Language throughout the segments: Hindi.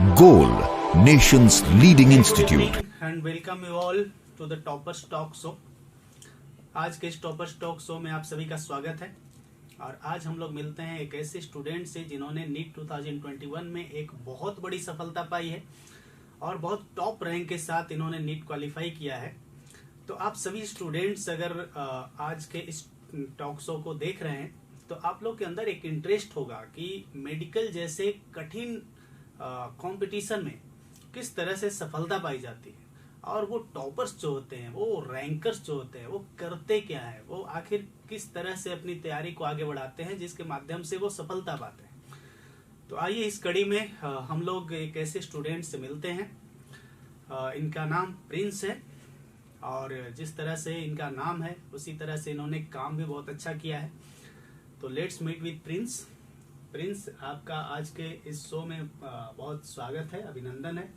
Goal, nation's leading institute. And welcome you all to the toppers talk show. आज के इस टॉपर्स टॉक शो में आप सभी का स्वागत है। और आज हम लोग मिलते हैं एक ऐसे स्टूडेंट से जिन्होंने नीट 2021 में एक बहुत बड़ी सफलता पाई है और बहुत टॉप रैंक के साथ इन्होंने नीट क्वालिफाई किया है। तो आप सभी स्टूडेंट्स अगर आज के इस टॉक शो को देख रहे हैं तो आप लोग के अंदर एक इंटरेस्ट होगा कि मेडिकल जैसे कठिन कंपटीशन में किस तरह से सफलता पाई जाती है और वो टॉपर्स जो होते हैं, वो रैंकर्स जो होते हैं, वो करते क्या है, वो आखिर किस तरह से अपनी तैयारी को आगे बढ़ाते हैं जिसके माध्यम से वो सफलता पाते हैं। तो आइए इस कड़ी में हम लोग एक ऐसे स्टूडेंट से मिलते हैं। इनका नाम प्रिंस है और जिस तरह से इनका नाम है उसी तरह से इन्होंने काम भी बहुत अच्छा किया है। तो let's meet with Prince. Prince, आपका आज के इस शो में बहुत स्वागत है, अभिनंदन है।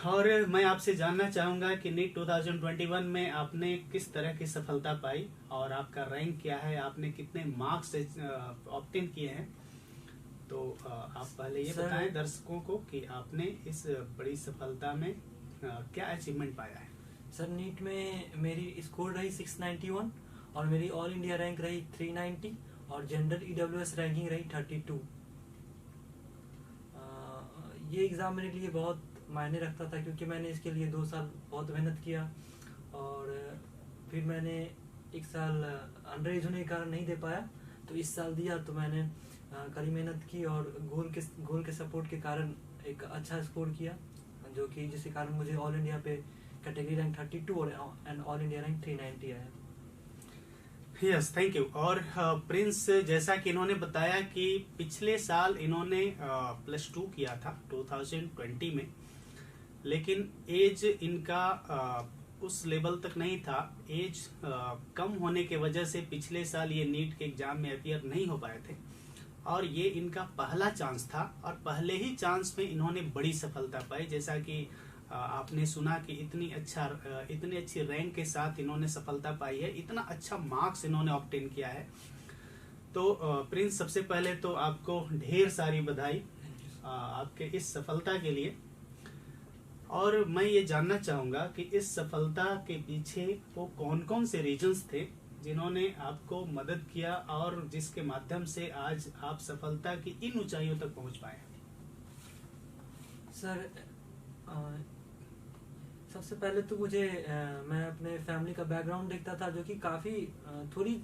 और मैं आपसे जानना चाहूंगा कि नीट 2021 में आपने किस तरह की सफलता पाई और आपका रैंक क्या है, आपने कितने मार्क्स ऑब्टेन किए हैं। तो आप पहले ये बताएं दर्शकों को कि आपने इस बड़ी सफलता में क्या अचीवमेंट पाया है। सर, नीट में मेरी स्कोर रही 691 और मेरी ऑल इंडिया रैंक रही 390 और जनरल ईडब्ल्यूएस रैंकिंग रही 32। ये एग्ज़ाम मेरे लिए बहुत मायने रखता था क्योंकि मैंने इसके लिए 2 साल बहुत मेहनत किया और फिर मैंने 1 साल अंडर एज होने के कारण नहीं दे पाया, तो इस साल दिया। तो मैंने कड़ी मेहनत की और गोल के सपोर्ट के कारण एक अच्छा स्कोर किया, जो कि जिसके कारण मुझे ऑल इंडिया पे कैटेगरी रैंक 32 और ऑल इंडिया रैंक 390 आया। Yes, thank you. और प्रिंस, जैसा कि इन्होंने बताया कि पिछले साल इन्होंने +2 किया था 2020 में, लेकिन एज इनका उस लेवल तक नहीं था। एज कम होने के वजह से पिछले साल ये नीट के एग्जाम में अपीयर नहीं हो पाए थे और ये इनका पहला चांस था और पहले ही चांस में इन्होंने बड़ी सफलता पाई। जैसा कि आपने सुना कि इतनी अच्छी रैंक के साथ इन्होंने सफलता पाई है, इतना अच्छा मार्क्स इन्होंने ऑब्टेन किया है। तो प्रिंस, सबसे पहले तो आपको ढेर सारी बधाई आपके इस सफलता के लिए। और मैं ये जानना चाहूंगा कि इस सफलता के पीछे वो कौन कौन से रीजंस थे जिन्होंने आपको मदद किया और जिसके माध्यम से आज आप सफलता की इन ऊंचाइयों तक पहुंच पाए। सर, सबसे पहले तो मुझे मैं अपने फैमिली का बैकग्राउंड देखता था जो कि काफ़ी थोड़ी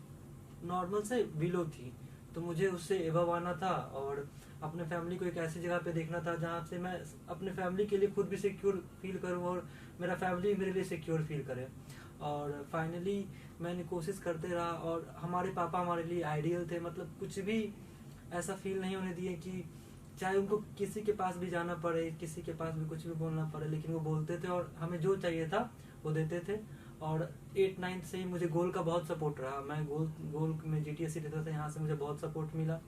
नॉर्मल से बिलो थी, तो मुझे उससे एबव आना था और अपने फैमिली को एक ऐसी जगह पे देखना था जहाँ से मैं अपने फैमिली के लिए खुद भी सिक्योर फील करूँ और मेरा फैमिली मेरे लिए सिक्योर फील करे। और फाइनली मैंने कोशिश करते रहा और हमारे पापा हमारे लिए आइडियल थे। मतलब कुछ भी ऐसा फील नहीं होने दिए कि चाहे उनको किसी के पास भी जाना पड़े, किसी के पास भी कुछ भी बोलना पड़े, लेकिन वो बोलते थे और हमें जो चाहिए था वो देते थे। और 8-9 से ही मुझे गोल का बहुत सपोर्ट रहा। मैं गोल में GTSC देता था, यहाँ से मुझे बहुत सपोर्ट मिला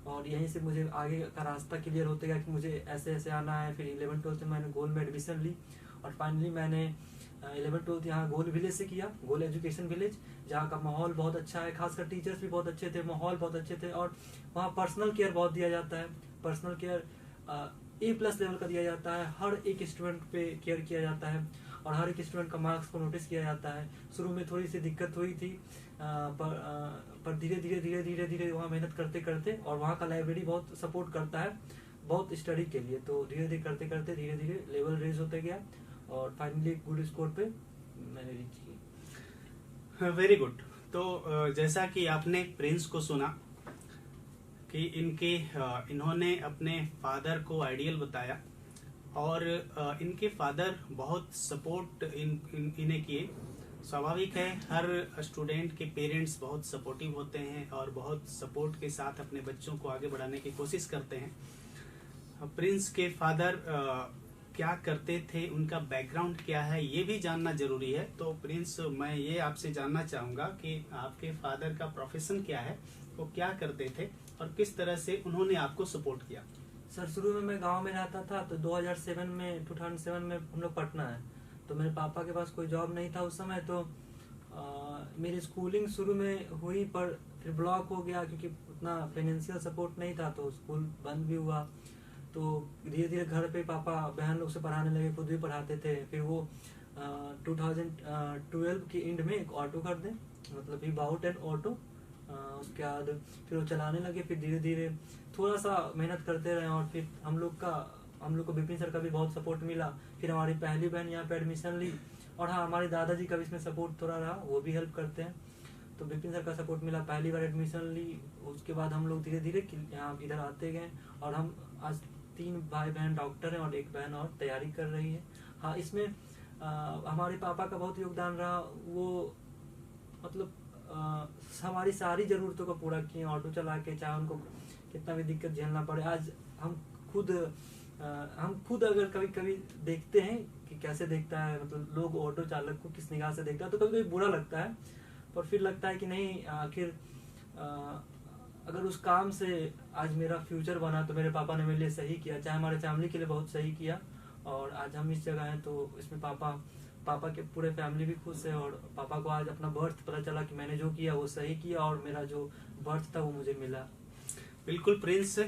और यहीं से मुझे आगे का रास्ता क्लियर होते गया कि मुझे ऐसे ऐसे आना है। फिर 11-12 में मैंने गोल में एडमिशन ली और फाइनली मैंने 11-12 यहाँ गोल विलेज से किया, गोल एजुकेशन विलेज, जहाँ का माहौल बहुत अच्छा है, खासकर टीचर्स भी बहुत अच्छे थे, माहौल बहुत अच्छे थे और वहाँ पर्सनल केयर बहुत दिया जाता है। पर्सनल केयर A+ लेवल का दिया जाता है, हर एक स्टूडेंट पे केयर किया जाता है और हर एक स्टूडेंट का मार्क्स को नोटिस किया जाता है। शुरू में थोड़ी सी दिक्कत हुई थी पर धीरे धीरे वहाँ मेहनत करते करते, और वहाँ का लाइब्रेरी बहुत सपोर्ट करता है बहुत स्टडी के लिए, तो धीरे धीरे करते धीरे धीरे लेवल रेज होते गया और फाइनली गुड स्कोर पे मैंने रीच की। Very good. तो जैसा कि आपने प्रिंस को सुना कि इन्होंने अपने फादर को आइडियल बताया और इनके फादर बहुत सपोर्ट इन्हें किए। स्वाभाविक है, हर स्टूडेंट के पेरेंट्स बहुत सपोर्टिव होते हैं और बहुत सपोर्ट के साथ अपने बच्चों को आगे बढ़ाने की कोशिश करते हैं। प्रिंस के फादर क्या करते थे, उनका बैकग्राउंड क्या है, ये भी जानना जरूरी है। तो प्रिंस, मैं ये आपसे जानना चाहूंगा कि आपके फादर का प्रोफेशन क्या है, वो क्या करते थे और किस तरह से उन्होंने आपको सपोर्ट किया। सर, शुरू में मैं गांव में रहता था, तो 2007 में हम लोग पटना है, तो मेरे पापा के पास कोई जॉब नहीं था उस समय। तो मेरी स्कूलिंग शुरू में हुई पर फिर ब्लॉक हो गया क्योंकि उतना फाइनेंशियल सपोर्ट नहीं था, तो स्कूल बंद भी हुआ। तो धीरे धीरे घर पे पापा बहन लोग से पढ़ाने लगे, खुद भी पढ़ाते थे। फिर वो 2012 के एंड में एक ऑटो खरीदे, मतलब ही बाउट एन ऑटो। उसके बाद फिर वो चलाने लगे। फिर धीरे धीरे थोड़ा सा मेहनत करते रहे और फिर हम लोग को विपिन सर का भी बहुत सपोर्ट मिला। फिर हमारी पहली बहन यहाँ पे एडमिशन ली। और हाँ, हमारे दादाजी का भी इसमें सपोर्ट थोड़ा रहा, वो भी हेल्प करते हैं। तो विपिन सर का सपोर्ट मिला, पहली बार एडमिशन ली। उसके बाद हम लोग धीरे धीरे यहाँ इधर आते गए और हम आज 3 भाई बहन डॉक्टर हैं और एक बहन और तैयारी कर रही है। हाँ, इसमें हमारे पापा का बहुत योगदान रहा। वो मतलब हमारी सारी ज़रूरतों को पूरा किए, ऑटो चला के, चाहे उनको कितना भी दिक्कत झेलना पड़े। आज हम खुद अगर कभी कभी देखते हैं कि कैसे देखता है, मतलब लोग ऑटो चालक को किस निगाह से देखता है, तो कभी कभी बुरा लगता है। पर फिर लगता है कि नहीं, आखिर अगर उस काम से आज मेरा फ्यूचर बना तो मेरे पापा ने मेरे लिए सही किया, चाहे हमारे फैमिली के लिए बहुत सही किया। और आज हम इस जगह हैं, तो इसमें पापा के पूरे फैमिली भी खुश है। और पापा को आज अपना बर्थ पता चला कि मैंने जो किया वो सही किया और मेरा जो बर्थ था वो मुझे मिला। बिल्कुल प्रिंस।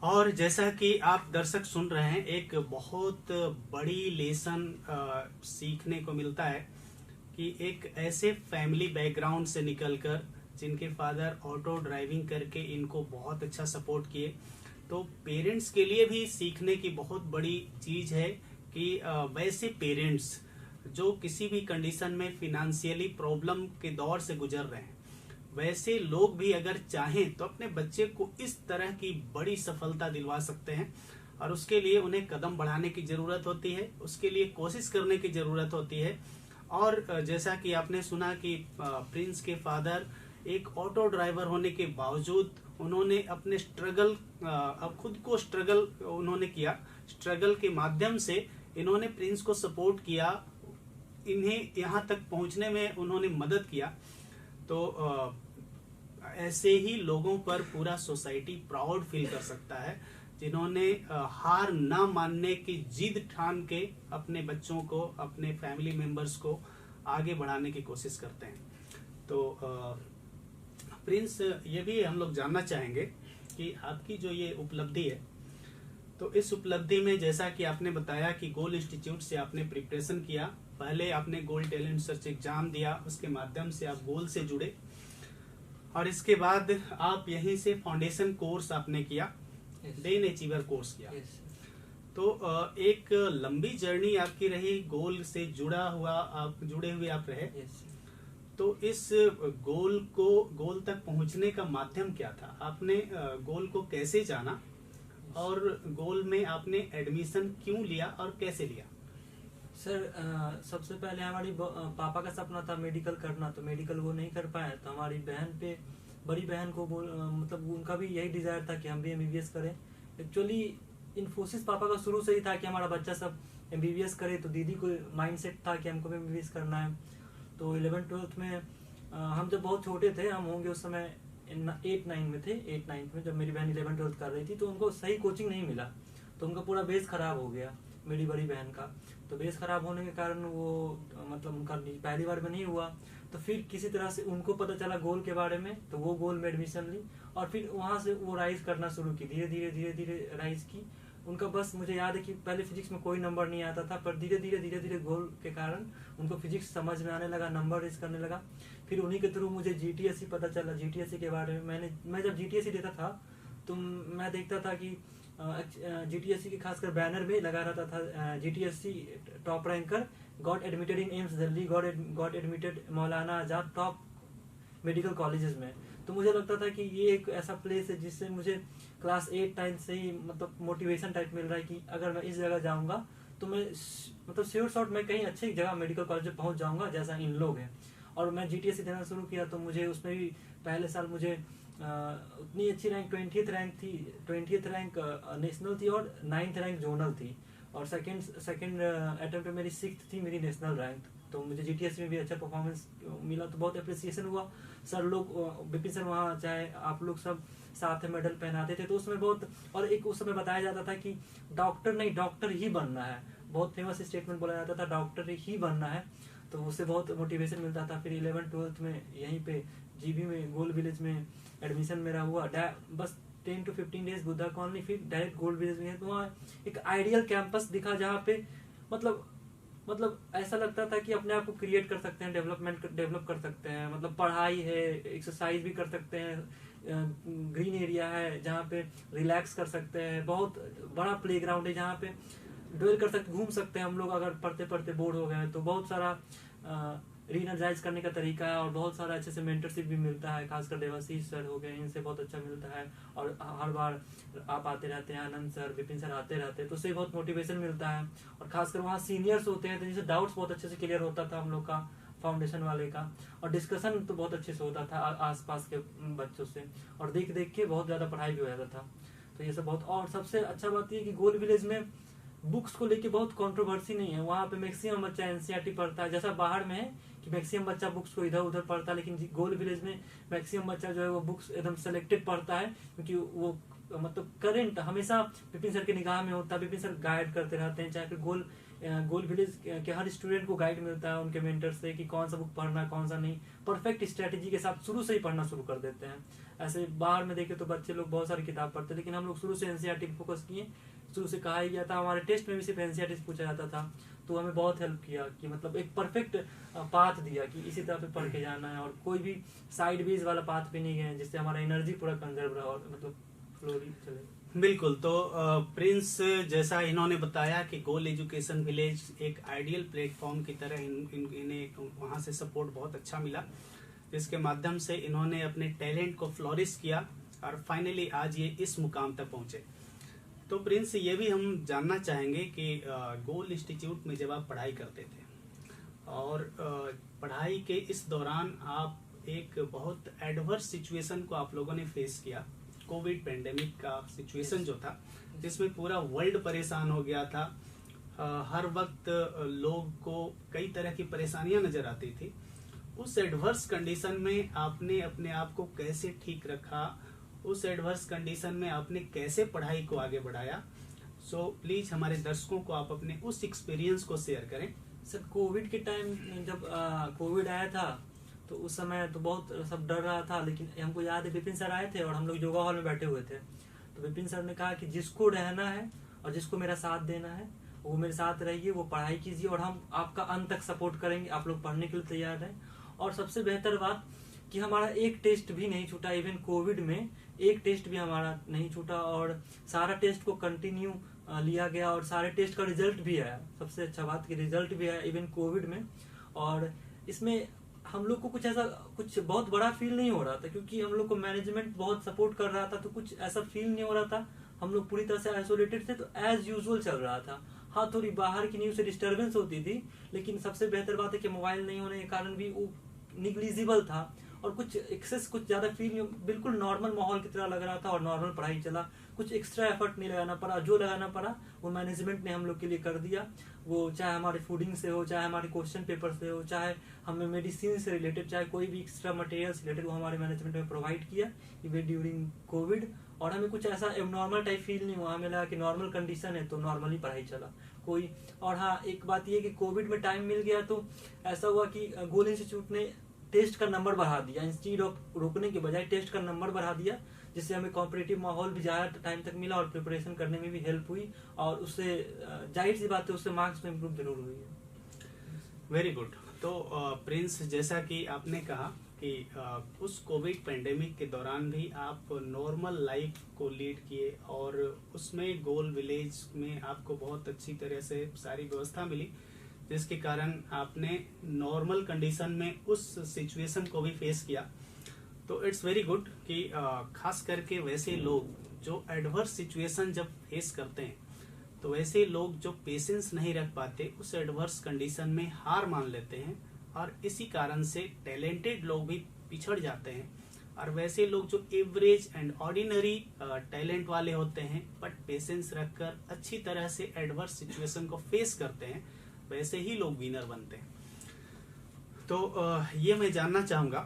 और जैसा कि आप दर्शक सुन रहे हैं, एक बहुत बड़ी लेसन सीखने को मिलता है कि एक ऐसे फैमिली बैकग्राउंड से निकलकर, जिनके फादर ऑटो ड्राइविंग करके इनको बहुत अच्छा सपोर्ट किए, तो पेरेंट्स के लिए भी सीखने की बहुत बड़ी चीज है कि वैसे पेरेंट्स जो किसी भी कंडीशन में फिनेंशियली प्रॉब्लम के दौर से गुजर रहे हैं, वैसे लोग भी अगर चाहें तो अपने बच्चे को इस तरह की बड़ी सफलता दिलवा सकते हैं। और उसके लिए उन्हें कदम बढ़ाने की जरूरत होती है, उसके लिए कोशिश करने की जरूरत होती है। और जैसा कि आपने सुना कि प्रिंस के फादर एक ऑटो ड्राइवर होने के बावजूद उन्होंने अपने स्ट्रगल, अब खुद को स्ट्रगल उन्होंने किया, स्ट्रगल के माध्यम से इन्होंने प्रिंस को सपोर्ट किया, इन्हें यहाँ तक पहुंचने में उन्होंने मदद किया। तो ऐसे ही लोगों पर पूरा सोसाइटी प्राउड फील कर सकता है, जिन्होंने हार ना मानने की जिद ठान के अपने बच्चों को, अपने फैमिली मेंबर्स को आगे बढ़ाने की कोशिश करते हैं। तो प्रिंस, ये भी हम लोग जानना चाहेंगे कि आपकी जो ये उपलब्धि है, तो इस उपलब्धि में जैसा कि आपने बताया कि गोल इंस्टीट्यूट से आपने प्रिपरेशन किया, पहले आपने गोल टैलेंट सर्च एग्जाम दिया, उसके माध्यम से आप गोल से जुड़े और इसके बाद आप यहीं से फाउंडेशन कोर्स आपने किया, देन अचीवर कोर्स किया। तो एक लंबी जर्नी आपकी रही, गोल से जुड़े हुए आप रहे। तो इस गोल तक पहुंचने का माध्यम क्या था? आपने गोल को कैसे जाना और गोल में आपने एडमिशन क्यों लिया और कैसे लिया? सर, सबसे पहले हमारी पापा का सपना था मेडिकल करना, तो मेडिकल वो नहीं कर पाए। तो हमारी बड़ी बहन को मतलब उनका भी यही डिजायर था कि हम भी एमबीबीएस करें। एक्चुअली इन्फोसिस पापा का शुरू से ही था कि हमारा बच्चा सब एमबीबीएस करे, तो दीदी को माइंडसेट था कि हमको भी एमबीबीएस करना है। तो 11th-12th में हम जब बहुत छोटे थे, हम होंगे उस समय 8-9 में थे, 8-9 में जब मेरी बहन 11th-12th कर रही थी, तो उनको सही कोचिंग नहीं मिला, तो उनका पूरा बेस खराब हो गया, मेरी बड़ी बहन का। तो बेस खराब होने के कारण वो मतलब उनका पहली बार में नहीं हुआ। तो फिर किसी तरह से उनको पता चला गोल के बारे में, तो वो गोल में एडमिशन ली और फिर वहाँ से वो राइज करना शुरू की, धीरे धीरे राइज की। उनका बस मुझे याद है कि पहले फिजिक्स में कोई नंबर नहीं आता था, पर धीरे धीरे गोल के कारण उनको फिजिक्स समझ में आने लगा, नंबर रेस करने लगा। फिर उन्हीं के थ्रू मुझे जीटीएससी पता चला, जीटीएससी के बारे में मैं जब जीटीएससी देता था तो मैं देखता था कि जीटीएससी के खासकर बैनर में लगा रहता था GTSC top ranker got admitted in AIIMS Delhi, got admitted Maulana Azad top medical colleges में। तो मुझे लगता था कि ये एक ऐसा प्लेस है जिससे मुझे क्लास 8-9 से ही मतलब मोटिवेशन टाइप मिल रहा है कि अगर मैं इस जगह जाऊंगा तो मैं मतलब श्योर शॉट मैं कहीं अच्छी जगह मेडिकल कॉलेज में पहुंच जाऊंगा जैसा इन लोग हैं। और मैं जीटीएससी देना शुरू किया, तो मुझे उसमें भी पहले साल मुझे उतनी अच्छी रैंक 20th रैंक थी, 20th रैंक नेशनल थी और 9th रैंक जोनल थी, और सेकंड अटेम्प्ट में मेरी 6th थी मेरी नेशनल रैंक। तो मुझे जीटीएससी में भी अच्छा परफॉर्मेंस मिला, तो बहुत अप्रिसिएशन हुआ। सर लोग, विपिन सर वहाँ चाहे आप लोग सब साथ में मेडल पहनाते थे, तो उसमें बहुत, और एक उस समय बताया जाता था कि डॉक्टर नहीं डॉक्टर ही बनना है, बहुत फेमस स्टेटमेंट बोला जाता था डॉक्टर ही बनना है। तो उससे बहुत मोटिवेशन मिलता था। फिर 11th-12th में यहीं पे जीबी में गोल विलेज में एडमिशन मेरा हुआ। बस 10 to 15 डेज बुद्धा कॉलोनी, फिर डायरेक्ट गोल्ड विलेज में। तो वहाँ एक आइडियल कैंपस दिखा जहाँ पे मतलब ऐसा लगता था कि अपने आप को क्रिएट कर सकते हैं, डेवलप कर सकते हैं। मतलब पढ़ाई है, एक्सरसाइज भी कर सकते हैं, ग्रीन एरिया है जहाँ पे रिलैक्स कर सकते हैं, बहुत बड़ा प्लेग्राउंड है जहाँ पे डुएल कर सकते, घूम सकते हैं हम लोग। अगर पढ़ते पढ़ते बोर हो गए तो बहुत सारा रीएनर्जाइज करने का तरीका है, और बहुत सारा अच्छे से मेंटरशिप भी मिलता है, खासकर देवाशीष सर हो गए, इनसे बहुत अच्छा मिलता है। और हर बार आप आते रहते हैं, आनंद सर, विपिन सर आते रहते हैं, तो उससे बहुत मोटिवेशन मिलता है। और खासकर वहाँ सीनियर्स होते हैं तो जिससे डाउट्स बहुत अच्छे से क्लियर होता था हम लोग का, फाउंडेशन वाले का। और डिस्कशन तो बहुत अच्छे से होता था आसपास के बच्चों से, और देख देख के बहुत ज्यादा पढ़ाई भी हो जाता था। तो ये सब बहुत, और सबसे अच्छा बात ये कि गोल्ड विलेज में बुक्स को लेके बहुत कंट्रोवर्सी नहीं है। वहाँ पे मैक्सिमम बच्चा एनसीईआरटी पढ़ता है, जैसा बाहर में है कि मैक्सिमम बच्चा बुक्स को इधर उधर पढ़ता है, लेकिन गोल्ड विलेज में मैक्सिमम बच्चा जो है वो बुक्स एकदम सेलेक्टेड पढ़ता है, क्योंकि वो मतलब करंट हमेशा विपिन सर के निगाह में होता है। विपिन सर गाइड करते रहते हैं, चाहे फिर गोल्ड विलेज के हर स्टूडेंट को गाइड मिलता है उनके मेंटर से कि कौन सा बुक पढ़ना है, कौन सा नहीं। परफेक्ट स्ट्रेटेजी के साथ शुरू से ही पढ़ना शुरू कर देते हैं। ऐसे बाहर में देखे तो बच्चे लोग बहुत सारी किताब पढ़ते हैं, लेकिन हम लोग शुरू से एनसीईआरटी पे फोकस किए। शुरू से कहा ही गया था, हमारे टेस्ट में भी सिर्फ एनसीईआरटी से पूछा जाता था, तो हमें बहुत हेल्प किया कि मतलब एक परफेक्ट पाथ दिया कि इसी तरह पे पढ़ के जाना है, और कोई भी साइड बेस वाला पाथ पे नहीं गए जिससे हमारा एनर्जी पूरा कंजर्व रहा और मतलब फ्लो चले। बिल्कुल। तो प्रिंस जैसा इन्होंने बताया कि गोल एजुकेशन विलेज एक आइडियल प्लेटफॉर्म की तरह इन्हें वहाँ से सपोर्ट बहुत अच्छा मिला, जिसके माध्यम से इन्होंने अपने टैलेंट को फ्लोरिश किया और फाइनली आज ये इस मुकाम तक पहुंचे। तो प्रिंस, ये भी हम जानना चाहेंगे कि गोल इंस्टीट्यूट में जब आप पढ़ाई करते थे और पढ़ाई के इस दौरान आप एक बहुत एडवर्स सिचुएशन को आप लोगों ने फेस किया, कोविड पेंडेमिक का सिचुएशन जो था, जिसमें पूरा वर्ल्ड परेशान हो गया था। हर वक्त लोग को कई तरह की परेशानियां नजर आती थी। उस एडवर्स कंडीशन में आपने अपने आप को कैसे ठीक रखा, उस एडवर्स कंडीशन में आपने कैसे पढ़ाई को आगे बढ़ाया? सो प्लीज हमारे दर्शकों को आप अपने उस एक्सपीरियंस को शेयर करें। सर, कोविड के टाइम जब कोविड आया था तो उस समय तो बहुत सब डर रहा था, लेकिन हमको याद है विपिन सर आए थे और हम लोग योगा हॉल में बैठे हुए थे। तो विपिन सर ने कहा कि जिसको रहना है और जिसको मेरा साथ देना है वो मेरे साथ रहिए, वो पढ़ाई कीजिए और हम आपका अंत तक सपोर्ट करेंगे, आप लोग पढ़ने के लिए तैयार हैं। और सबसे बेहतर बात कि हमारा एक टेस्ट भी नहीं छूटा, इवन कोविड में एक टेस्ट भी हमारा नहीं छूटा, और सारा टेस्ट को कंटिन्यू लिया गया और सारे टेस्ट का रिजल्ट भी आया। सबसे अच्छा बात कि रिजल्ट भी आया इवन कोविड में। और इसमें हम लोग को कुछ बहुत बड़ा फील नहीं हो रहा था, क्योंकि हम लोग को मैनेजमेंट बहुत सपोर्ट कर रहा था, तो कुछ ऐसा फील नहीं हो रहा था। हम लोग पूरी तरह से आइसोलेटेड थे, तो एज यूजुअल चल रहा था। हाँ, थोड़ी बाहर की न्यूज से डिस्टर्बेंस होती थी, लेकिन सबसे बेहतर बात है कि मोबाइल नहीं होने के कारण भी वो निग्लिजिबल था, और कुछ एक्सेस कुछ ज्यादा फील नहीं, बिल्कुल नॉर्मल माहौल की तरह लग रहा था और नॉर्मल पढ़ाई चला। कुछ एक्स्ट्रा एफर्ट नहीं लगाना पड़ा, जो लगाना पड़ा वो मैनेजमेंट ने हम लोग के लिए कर दिया। वो चाहे हमारे फूडिंग से हो, चाहे हमारे क्वेश्चन पेपर से हो, चाहे हमें मेडिसिन से रिलेटेड, चाहे कोई भी एक्स्ट्रा मटेरियल से रिलेटेड, वो हमारे मैनेजमेंट ने प्रोवाइड किया इवन ड्यूरिंग कोविड। और हमें कुछ ऐसा एबनॉर्मल टाइप फील नहीं हुआ, हमें लगा कि नॉर्मल कंडीशन है तो नॉर्मली पढ़ाई चला कोई। और हाँ, एक बात ये कि कोविड में टाइम मिल गया तो ऐसा हुआ कि गोल इंस्टीट्यूट ने टेस्ट का नंबर बढ़ा दिया, इंस्टीड ऑफ रोकने के बजाय टेस्ट का नंबर बढ़ा दिया, जिससे हमें कॉम्पिटिटिव माहौल भी ज्यादा टाइम तक मिला और प्रिपरेशन करने में भी हेल्प हुई, और उससे जाहिर सी बात है उससे मार्क्स में इम्प्रूव जरूर हुई है। Very good. तो प्रिंस, जैसा कि आपने कहा कि उस कोविड पेंडेमिक के दौरान भी आप नॉर्मल लाइफ को लीड किए और उसमें गोल विलेज में आपको बहुत अच्छी तरह से सारी व्यवस्था मिली, जिसके कारण आपने नॉर्मल कंडीशन में उस सिचुएशन को भी फेस किया। तो इट्स वेरी गुड कि खास करके वैसे लोग जो एडवर्स सिचुएशन जब फेस करते हैं, तो वैसे लोग जो पेशेंस नहीं रख पाते उस एडवर्स कंडीशन में हार मान लेते हैं, और इसी कारण से टैलेंटेड लोग भी पिछड़ जाते हैं। और वैसे लोग जो एवरेज एंड ऑर्डिनरी टैलेंट वाले होते हैं बट पेशेंस रखकर अच्छी तरह से एडवर्स सिचुएशन को फेस करते हैं, वैसे ही लोग विनर बनते हैं। तो ये मैं जानना चाहूंगा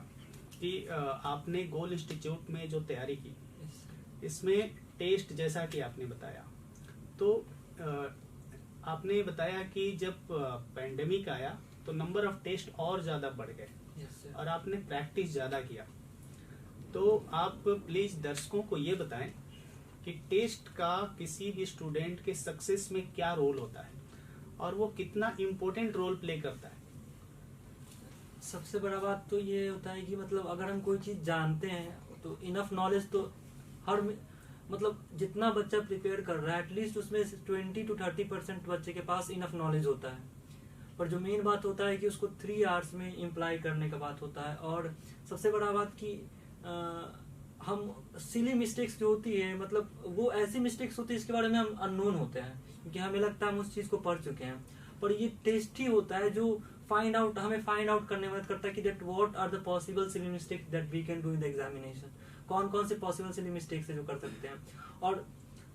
कि आपने गोल इंस्टीट्यूट में जो तैयारी की, इसमें टेस्ट जैसा कि आपने बताया, तो आपने बताया कि जब पेंडेमिक आया तो नंबर ऑफ टेस्ट और ज्यादा बढ़ गए और आपने प्रैक्टिस ज्यादा किया। तो आप प्लीज दर्शकों को ये बताएं कि टेस्ट का किसी भी स्टूडेंट के सक्सेस में क्या रोल होता है और वो कितना इम्पोर्टेंट रोल प्ले करता है। सबसे बड़ा बात तो ये होता है कि मतलब अगर हम कोई चीज जानते हैं तो इनफ नॉलेज तो हर मतलब जितना बच्चा प्रिपेयर कर रहा है एटलीस्ट उसमें 20 to 30% बच्चे के पास इनफ नॉलेज होता है। पर जो मेन बात होता है कि उसको 3 आवर्स में इम्प्लाई करने का बात होता है। और सबसे बड़ा बात कि हम सिली मिस्टेक्स जो होती है मतलब वो ऐसी मिस्टेक्स होती है जिसके बारे में हम अननोन होते हैं क्योंकि हमें लगता है हम उस चीज को पढ़ चुके हैं। पर ये टेस्ट ही होता है जो हमें फाइंड आउट करने में मदद करता है कि that what are the possible silly mistakes that we can do in the examination. कौन कौन से पॉसिबल सिली मिस्टेक्स है जो कर सकते हैं। और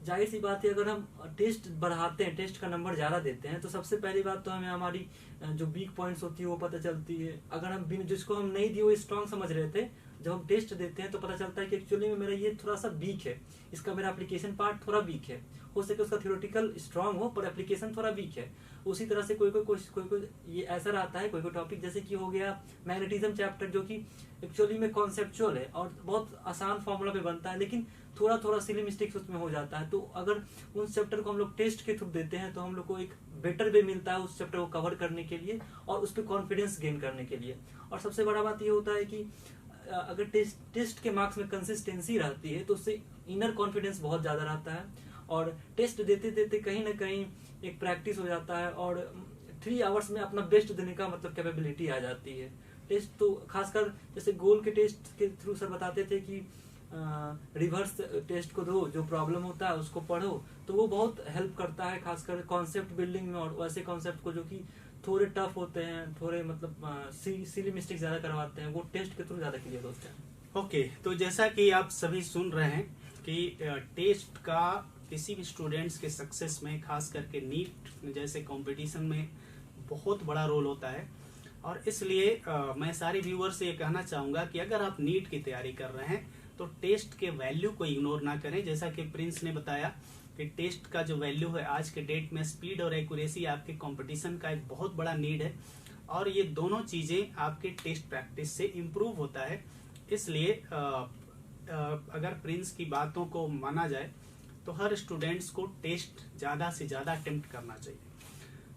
जाहिर सी बात है अगर हम टेस्ट बढ़ाते हैं, टेस्ट का नंबर ज्यादा देते हैं तो सबसे पहली बात तो हमें हमारी जो वीक पॉइंट्स होती है वो पता चलती है। अगर हम जिसको हम नहीं दिए वो स्ट्रांग समझ रहे थे, जब हम टेस्ट देते हैं तो पता चलता है कि एक्चुअली में मेरा ये थोड़ा सा वीक है, इसका मेरा एप्लीकेशन पार्ट थोड़ा वीक है। हो सके उसका थ्योरेटिकल स्ट्रांग हो पर एप्लीकेशन थोड़ा वीक है। उसी तरह से कोई ये ऐसा रहता है, कोई टॉपिक जैसे कि हो गया मैग्नेटिज्म चैप्टर जो कि एक्चुअली में कॉन्सेप्चुअल है और बहुत आसान फॉर्मूला पे बनता है लेकिन थोड़ा थोड़ा सिली मिस्टेक्स उसमें हो जाता है। तो अगर उस चैप्टर को हम लोग टेस्ट के थ्रू देते हैं तो हम लोग को एक बेटर वे मिलता है उस चैप्टर को कवर करने के लिए और उस पर कॉन्फिडेंस गेन करने के लिए। और सबसे बड़ा बात ये होता है कि अगर टेस्ट के मार्क्स में कंसिस्टेंसी रहती है तो उससे इनर कॉन्फिडेंस बहुत ज्यादा रहता है और टेस्ट देते देते कहीं ना कहीं एक प्रैक्टिस हो जाता है और 3 आवर्स में अपना बेस्ट देने का मतलब कैपेबिलिटी आ जाती है। टेस्ट तो खासकर जैसे गोल के टेस्ट के थ्रू सर बताते थे कि रिवर्स टेस्ट को दो, जो प्रॉब्लम होता है उसको पढ़ो, तो वो बहुत हेल्प करता है खासकर कॉन्सेप्ट बिल्डिंग में। और वैसे कॉन्सेप्ट को जो कि थोड़े टफ होते हैं, थोड़े मतलब सिली मिस्टेक ज्यादा करवाते हैं, वो टेस्ट के थ्रू ज्यादा क्लियर होते हैं। ओके, तो जैसा कि आप सभी सुन रहे हैं कि टेस्ट का किसी भी स्टूडेंट्स के सक्सेस में, खास करके नीट जैसे कंपटीशन में बहुत बड़ा रोल होता है। और इसलिए मैं सारे व्यूअर से ये कहना चाहूंगा कि अगर आप नीट की तैयारी कर रहे हैं तो टेस्ट के वैल्यू को इग्नोर ना करें। जैसा कि प्रिंस ने बताया कि टेस्ट का जो वैल्यू है आज के डेट में, स्पीड और एक्यूरेसी आपके कंपटीशन का एक बहुत बड़ा नीड है और ये दोनों चीजें आपके टेस्ट प्रैक्टिस से इम्प्रूव होता है। इसलिए अगर प्रिंस की बातों को माना जाए तो हर स्टूडेंट्स को टेस्ट ज्यादा से ज्यादा अटेम्प्ट करना चाहिए।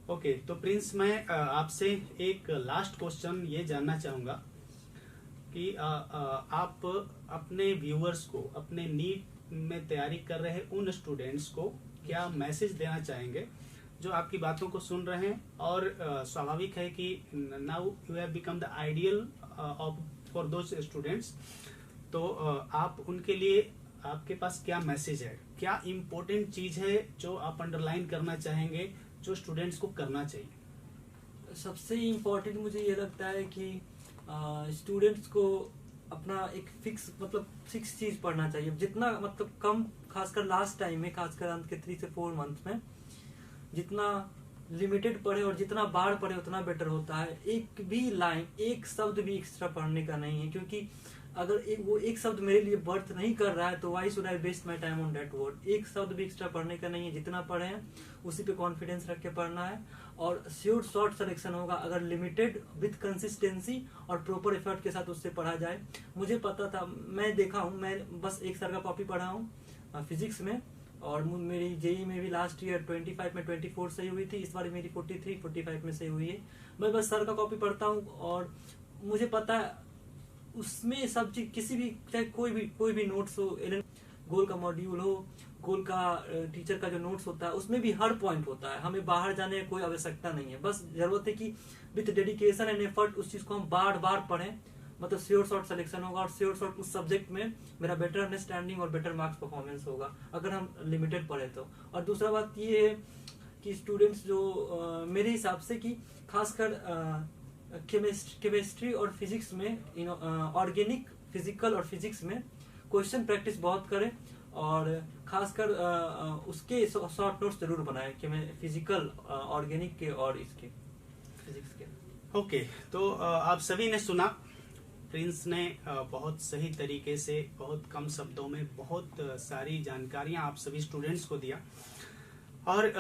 ओके, तो प्रिंस मैं आपसे एक लास्ट क्वेश्चन ये जानना चाहूंगा कि आप अपने व्यूअर्स को, अपने नीट में तैयारी कर रहे उन स्टूडेंट्स को क्या मैसेज देना चाहेंगे जो आपकी बातों को सुन रहे हैं। और स्वाभाविक है कि now you have become the ideal for those students, तो आप उनके लिए आपके पास क्या मैसेज है, क्या इम्पोर्टेंट चीज है जो आप अंडरलाइन करना चाहेंगे जो स्टूडेंट्स को करना चाहिए। सबसे इम्पोर्टेंट मुझे ये लगता है कि स्टूडेंट्स को अपना एक फिक्स चीज पढ़ना चाहिए, जितना मतलब कम, खासकर लास्ट टाइम में, खासकर अंत के 3 से 4 मंथ में जितना लिमिटेड पढ़े और जितना बार पढ़े उतना बेटर होता है। एक भी लाइन, एक शब्द भी एक्स्ट्रा पढ़ने का नहीं है, क्योंकि अगर वो एक शब्द मेरे लिए वर्थ नहीं कर रहा है तो why should I waste my time on that word. एक शब्द भी एक्स्ट्रा पढ़ने का नहीं है, जितना पढ़े हैं उसी पे कॉन्फिडेंस रख के पढ़ना है और श्योर शॉर्ट सिलेक्शन होगा अगर लिमिटेड विथ कंसिस्टेंसी और प्रॉपर एफर्ट के साथ उससे पढ़ा जाए। मुझे पता था, मैं देखा हूँ, मैं बस एक सर का कॉपी पढ़ा हूँ फिजिक्स में और मेरी जेई में भी लास्ट ईयर 25 में 24 सही हुई थी, इस बार मेरी 45 में सही हुई है। मैं बस सर का कॉपी पढ़ता हूँ और मुझे पता है उसमें सब चीज, किसी भी, चाहे कोई भी नोट्स हो, गोल का मॉड्यूल हो, गोल का टीचर का जो नोट्स होता है उसमें भी हर पॉइंट होता है। हमें बाहर जाने की कोई आवश्यकता नहीं है, बस जरूरत है कि विद डेडिकेशन एंड एफर्ट उस चीज को हम बार बार पढ़ें, मतलब श्योर शॉर्ट सिलेक्शन होगा और श्योर शॉर्ट उस सब्जेक्ट में मेरा बेटर अंडरस्टैंडिंग और बेटर मार्क्स परफॉर्मेंस होगा अगर हम लिमिटेड पढ़े तो। और दूसरा बात ये है कि स्टूडेंट्स जो मेरे हिसाब से कि खासकर केमिस्ट्री और फिजिक्स में, ऑर्गेनिक, फिजिकल और फिजिक्स में क्वेश्चन प्रैक्टिस बहुत करें और खासकर उसके शॉर्ट नोट्स जरूर बनाएं कि मैं फिजिकल, ऑर्गेनिक के और इसके फिजिक्स के। ओके, तो आप सभी ने सुना, प्रिंस ने बहुत सही तरीके से, बहुत कम शब्दों में बहुत सारी जानकारियां आप सभी स्टूडेंट्स को दिया और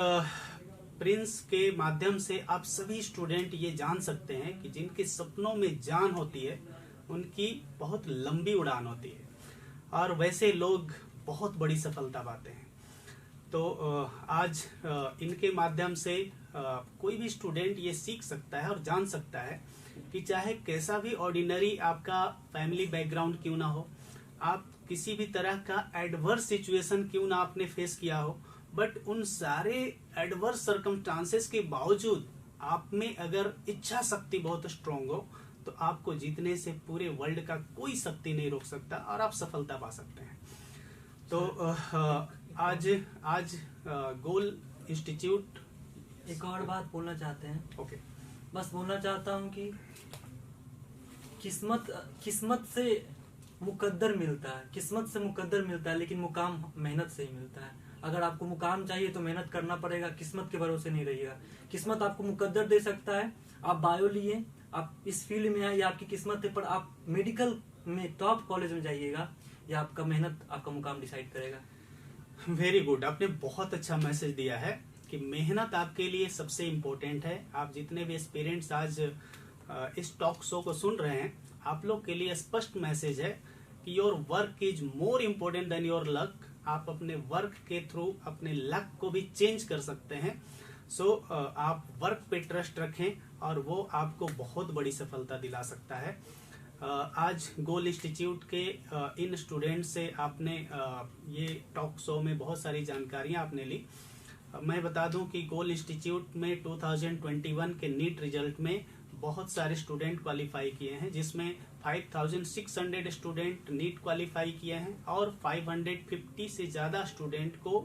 प्रिंस के माध्यम से आप सभी स्टूडेंट ये जान सकते हैं कि जिनके सपनों में जान होती है उनकी बहुत लंबी उड़ान होती है और वैसे लोग बहुत बड़ी सफलता पाते हैं। तो आज इनके माध्यम से कोई भी स्टूडेंट ये सीख सकता है और जान सकता है कि चाहे कैसा भी ऑर्डिनरी आपका फैमिली बैकग्राउंड क्यों ना हो, आप किसी भी तरह का एडवर्स सिचुएशन क्यों ना आपने फेस किया हो, बट उन सारे एडवर्स सर्कमस्टांसेस के बावजूद आप में अगर इच्छा शक्ति बहुत स्ट्रांग हो तो आपको जीतने से पूरे वर्ल्ड का कोई शक्ति नहीं रोक सकता और आप सफलता पा सकते हैं। तो आज गोल इंस्टीट्यूट एक और बात बोलना चाहते हैं। ओके। बस बोलना चाहता हूँ कि किस्मत से मुकद्दर मिलता है, किस्मत से मुकद्दर मिलता है, लेकिन मुकाम मेहनत से ही मिलता है। अगर आपको मुकाम चाहिए तो मेहनत करना पड़ेगा, किस्मत के भरोसे नहीं रहिएगा। किस्मत आपको मुकद्दर दे सकता है, आप बायो लिए, आप इस फील्ड में आए, ये आपकी किस्मत है, पर आप मेडिकल में टॉप कॉलेज में जाइएगा, या आपका मेहनत आपका मुकाम डिसाइड करेगा। वेरी गुड, आपने बहुत अच्छा मैसेज दिया है कि मेहनत आपके लिए सबसे इम्पोर्टेंट है। आप जितने भी एस्पिरेंट्स आज इस टॉक शो को सुन रहे हैं, आप लोग के लिए स्पष्ट मैसेज है कि your work is more important then your luck. आप अपने वर्क के थ्रू अपने लक को भी चेंज कर सकते हैं। सो आप वर्क पे ट्रस्ट रखें और वो आपको बहुत बड़ी सफलता दिला सकता है। आज गोल इंस्टीट्यूट के इन स्टूडेंट से आपने ये टॉक शो में बहुत सारी जानकारियां आपने ली। मैं बता दूं कि गोल इंस्टीट्यूट में 2021 के नीट रिजल्ट में बहुत सारे स्टूडेंट क्वालिफाई किए हैं, जिसमें 5600 स्टूडेंट नीट क्वालिफाई किए हैं और 550 से ज्यादा स्टूडेंट को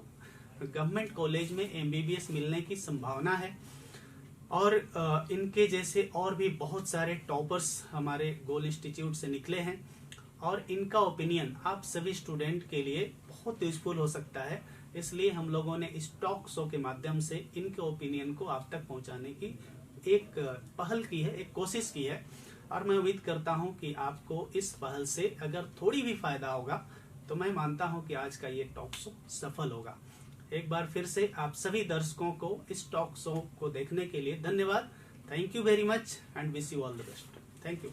गवर्नमेंट कॉलेज में एमबीबीएस मिलने की संभावना है। और इनके जैसे और भी बहुत सारे टॉपर्स हमारे गोल इंस्टीट्यूट से निकले हैं और इनका ओपिनियन आप सभी स्टूडेंट के लिए बहुत यूजफुल हो सकता है। इसलिए हम लोगों ने इस टॉक शो के माध्यम से इनके ओपिनियन को आप तक पहुंचाने की एक पहल की है, एक कोशिश की है। और मैं उम्मीद करता हूं कि आपको इस पहल से अगर थोड़ी भी फायदा होगा तो मैं मानता हूं कि आज का ये टॉक शो सफल होगा। एक बार फिर से आप सभी दर्शकों को इस टॉक शो को देखने के लिए धन्यवाद। Thank you very much and wish you all the best. Thank you.